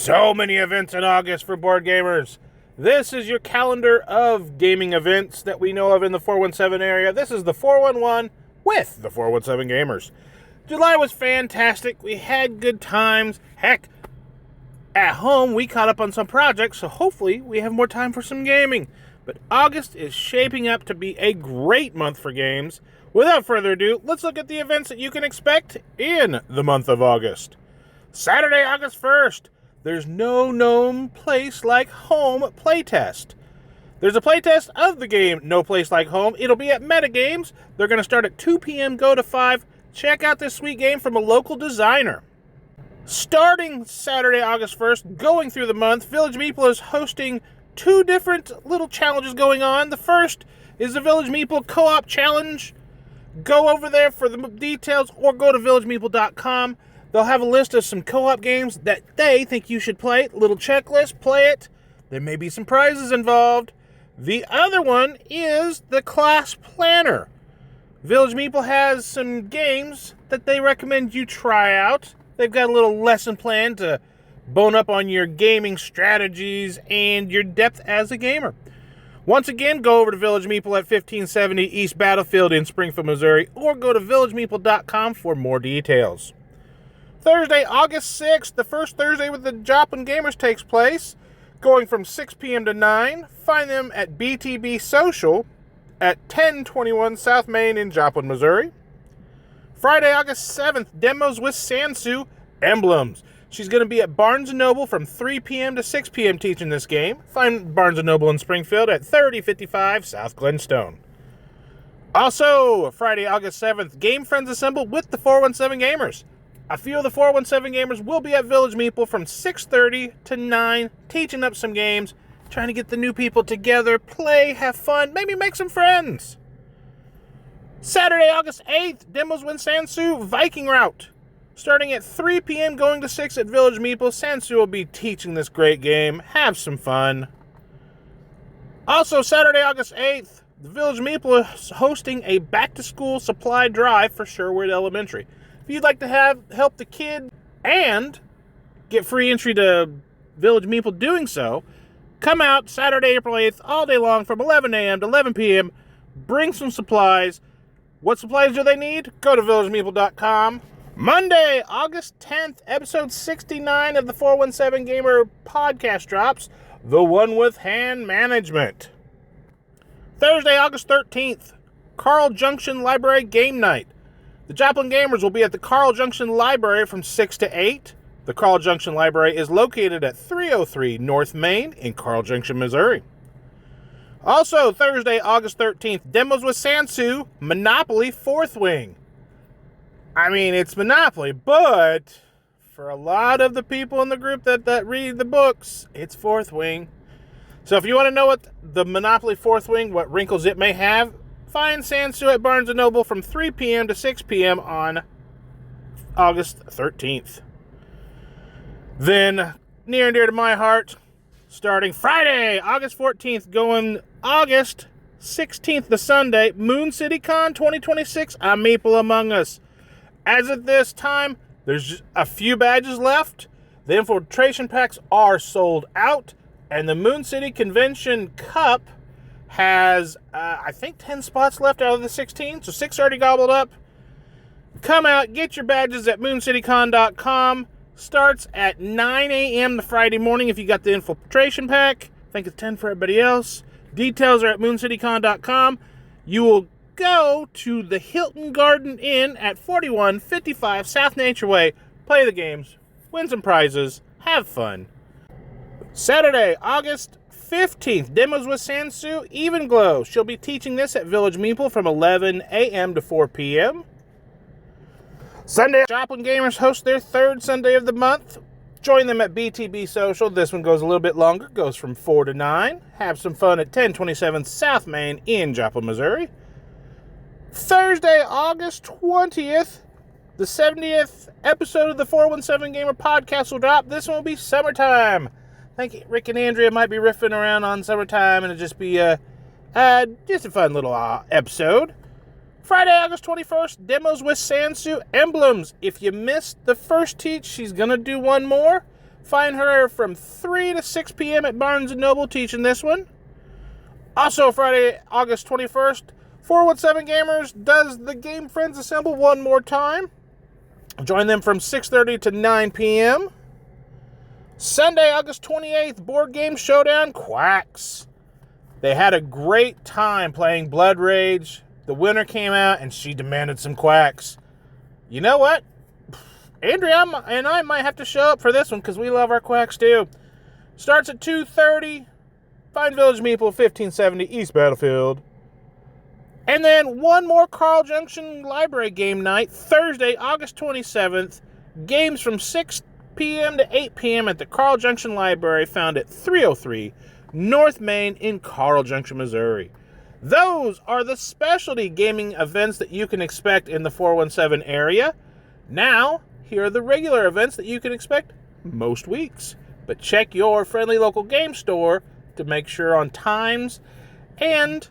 So many events in August for board gamers. This is your calendar of gaming events that we know of in the 417 area. This is the 411 with the 417 Gamers. July was fantastic. We had good times. Heck, at home we caught up on some projects, so hopefully we have more time for some gaming. But August is shaping up to be a great month for games. Without further ado, let's look at the events that you can expect in the month of August. Saturday, August 1st. There's no Gnome Place Like Home playtest. There's a playtest of the game No Place Like Home. It'll be at Metagames. They're going to start at 2 p.m., go to 5. Check out this sweet game from a local designer. Starting Saturday, August 1st, going through the month, Village Meeple is hosting two different little challenges going on. The first is the Village Meeple Co-op Challenge. Go over there for the details or go to villagemeeple.com. They'll have a list of some co-op games that they think you should play. Little checklist, play it. There may be some prizes involved. The other one is the Class Planner. Village Meeple has some games that they recommend you try out. They've got a little lesson plan to bone up on your gaming strategies and your depth as a gamer. Once again, go over to Village Meeple at 1570 East Battlefield in Springfield, Missouri, or go to villagemeeple.com for more details. Thursday, August 6th, the first Thursday with the Joplin Gamers takes place, going from 6 p.m. to 9. Find them at BTB Social at 1021 South Main in Joplin, Missouri. Friday, August 7th, demos with Saunsu, Emblems. She's going to be at Barnes & Noble from 3 p.m. to 6 p.m. teaching this game. Find Barnes & Noble in Springfield at 3055 South Glenstone. Also, Friday, August 7th, Game Friends Assemble with the 417 Gamers. A few of the 417 Gamers will be at Village Meeple from 6:30 to 9, teaching up some games, trying to get the new people together, play, have fun, maybe make some friends. Saturday, August 8th, demos with Saunsu, Viking Route. Starting at 3 p.m., going to 6 at Village Meeple, Saunsu will be teaching this great game. Have some fun. Also, Saturday, August 8th, the Village Meeple is hosting a back-to-school supply drive for Sherwood Elementary. If you'd like to help the kid and get free entry to Village Meeple doing so, come out Saturday, April 8th, all day long from 11 a.m. to 11 p.m. Bring some supplies. What supplies do they need? Go to villagemeeple.com. Monday, August 10th, episode 69 of the 417 Gamer podcast drops, the one with hand management. Thursday, August 13th, Carl Junction Library Game Night. The Joplin Gamers will be at the Carl Junction Library from 6 to 8. The Carl Junction Library is located at 303 North Main in Carl Junction, Missouri. Also, Thursday, August 13th, demos with Saunsu, Monopoly 4th Wing. I mean, it's Monopoly, but for a lot of the people in the group that read the books, it's 4th Wing. So if you want to know what the Monopoly 4th Wing, what wrinkles it may have, find Saunsu at Barnes & Noble from 3 p.m. to 6 p.m. on August 13th. Then, near and dear to my heart, starting Friday, August 14th, going August 16th to Sunday, Moon City Con 2026, a Meeple Among Us. As of this time, there's a few badges left. The infiltration packs are sold out, and the Moon City Convention Cup has, I think, 10 spots left out of the 16, so 6 already gobbled up. Come out, get your badges at mooncitycon.com. Starts at 9 a.m. the Friday morning if you got the infiltration pack. I think it's 10 for everybody else. Details are at mooncitycon.com. You will go to the Hilton Garden Inn at 4155 South Nature Way. Play the games, win some prizes, have fun. Saturday, August 15th, demos with Saunsu, Even Glow. She'll be teaching this at Village Meeple from 11 a.m. to 4 p.m. Sunday, Joplin Gamers host their third Sunday of the month. Join them at BTB Social. This one goes a little bit longer, goes from 4 to 9. Have some fun at 1027 South Main in Joplin, Missouri. Thursday, August 20th, the 70th episode of the 417 Gamer podcast will drop. This one will be summertime. I think Rick and Andrea might be riffing around on summertime, and it'll just be just a fun little episode. Friday, August 21st, demos with Saunsu, Emblems. If you missed the first teach, she's going to do one more. Find her from 3 to 6 p.m. at Barnes & Noble teaching this one. Also, Friday, August 21st, 417 Gamers does the Game Friends Assemble one more time. Join them from 6:30 to 9 p.m. Sunday, August 28th, Board Game Showdown Quacks. They had a great time playing Blood Rage. The winner came out and she demanded some quacks. You know what? Andrea and I might have to show up for this one because we love our quacks too. Starts at 2:30. Fine Village Meeple, 1570 East Battlefield. And then one more Carl Junction Library game night, Thursday, August 27th. Games from 6 p.m. to 8 p.m. at the Carl Junction Library, found at 303 North Main in Carl Junction, Missouri. Those are the specialty gaming events that you can expect in the 417 area. Now, here are the regular events that you can expect most weeks. But check your friendly local game store to make sure on times and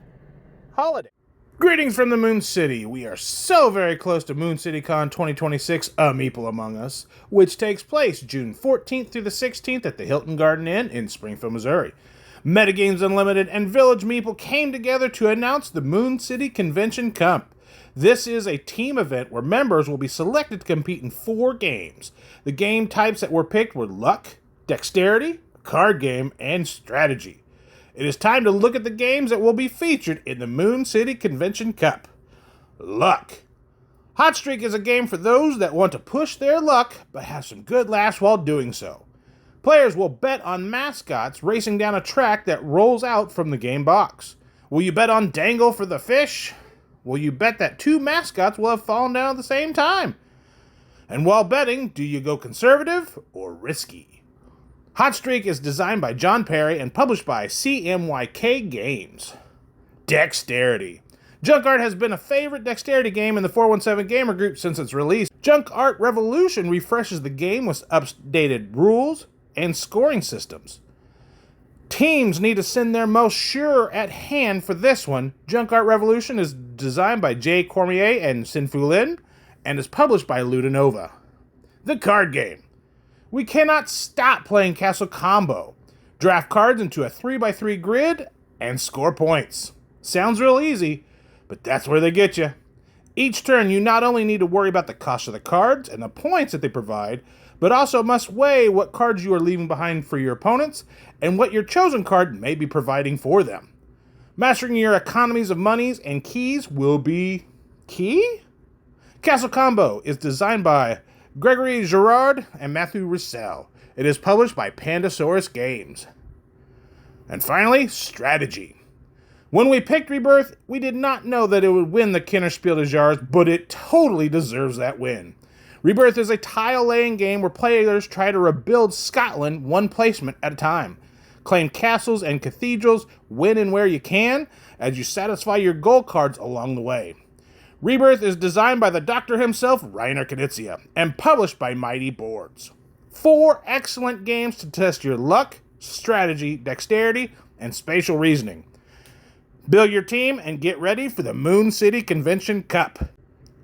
holiday. Greetings from the Moon City. We are so very close to Moon City Con 2026, A Meeple Among Us, which takes place June 14th through the 16th at the Hilton Garden Inn in Springfield, Missouri. Metagames Unlimited and Village Meeple came together to announce the Moon City Convention Cup. This is a team event where members will be selected to compete in 4 games. The game types that were picked were luck, dexterity, card game, and strategy. It is time to look at the games that will be featured in the Moon City Convention Cup. Luck. Hot Streak is a game for those that want to push their luck, but have some good laughs while doing so. Players will bet on mascots racing down a track that rolls out from the game box. Will you bet on Dangle for the fish? Will you bet that 2 mascots will have fallen down at the same time? And while betting, do you go conservative or risky? Hot Streak is designed by John Perry and published by CMYK Games. Dexterity. Junk Art has been a favorite dexterity game in the 417 Gamer Group since its release. Junk Art Revolution refreshes the game with updated rules and scoring systems. Teams need to send their most sure at hand for this one. Junk Art Revolution is designed by Jay Cormier and Sinfu Lin and is published by Ludinova. The card game. We cannot stop playing Castle Combo. Draft cards into a 3x3 grid and score points. Sounds real easy, but that's where they get you. Each turn, you not only need to worry about the cost of the cards and the points that they provide, but also must weigh what cards you are leaving behind for your opponents and what your chosen card may be providing for them. Mastering your economies of monies and keys will be key? Castle Combo is designed by Gregory Girard and Matthew Roussel. It is published by Pandasaurus Games. And finally, strategy. When we picked Rebirth, we did not know that it would win the Kennerspiel des Jahres, but it totally deserves that win. Rebirth is a tile-laying game where players try to rebuild Scotland one placement at a time. Claim castles and cathedrals when and where you can, as you satisfy your goal cards along the way. Rebirth is designed by the doctor himself, Rainer Knizia, and published by Mighty Boards. 4 excellent games to test your luck, strategy, dexterity, and spatial reasoning. Build your team and get ready for the Moon City Convention Cup.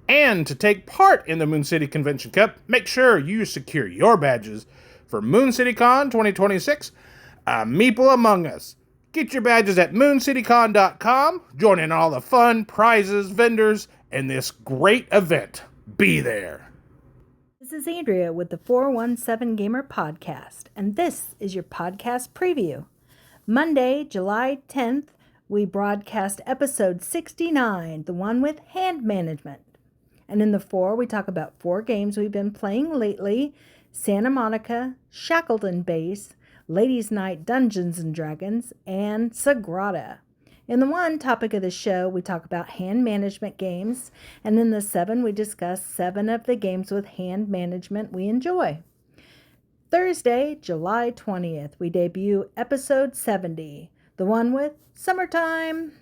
And to take part in the Moon City Convention Cup, make sure you secure your badges for Moon City Con 2026, A Meeple Among Us. Get your badges at mooncitycon.com. Join in all the fun, prizes, vendors, and this great event. Be there. This is Andrea with the 417 Gamer Podcast, and this is your podcast preview. Monday, July 10th, we broadcast episode 69, the one with hand management. And in the 4, we talk about 4 games we've been playing lately: Santa Monica, Shackleton Base, Ladies' Night Dungeons & Dragons, and Sagrada. In the 1 topic of the show, we talk about hand management games, and in the 7, we discuss 7 of the games with hand management we enjoy. Thursday, July 20th, we debut episode 70, the one with Summertime.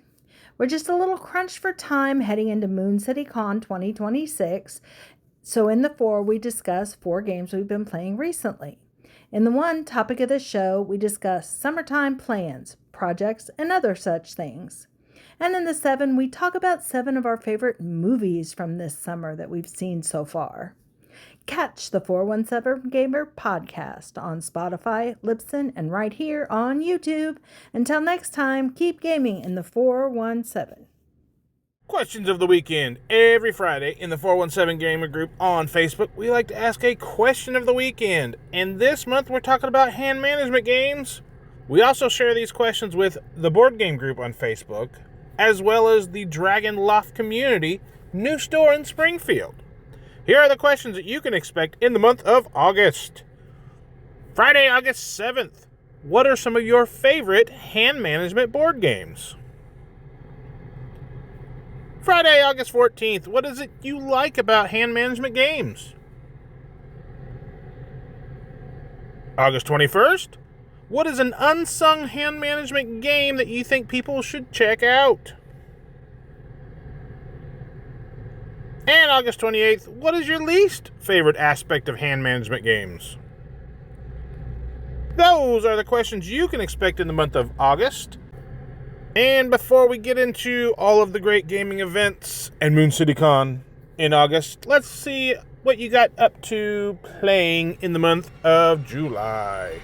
We're just a little crunched for time heading into Moon City Con 2026, so in the 4, we discuss 4 games we've been playing recently. In the 1 topic of the show, we discuss summertime plans, projects, and other such things. And in the 7, we talk about 7 of our favorite movies from this summer that we've seen so far. Catch the 417 Gamer podcast on Spotify, Libsyn, and right here on YouTube. Until next time, keep gaming in the 417. Questions of the weekend. Every Friday in the 417 Gamer group on Facebook, we like to ask a question of the weekend. And this month we're talking about hand management games. We also share these questions with the board game group on Facebook, as well as the Dragon Loft community, new store in Springfield. Here are the questions that you can expect in the month of August. Friday, August 7th. What are some of your favorite hand management board games? Friday, August 14th. What is it you like about hand management games? August 21st. What is an unsung hand management game that you think people should check out? And August 28th, what is your least favorite aspect of hand management games? Those are the questions you can expect in the month of August. And before we get into all of the great gaming events and Moon City Con in August, let's see what you got up to playing in the month of July.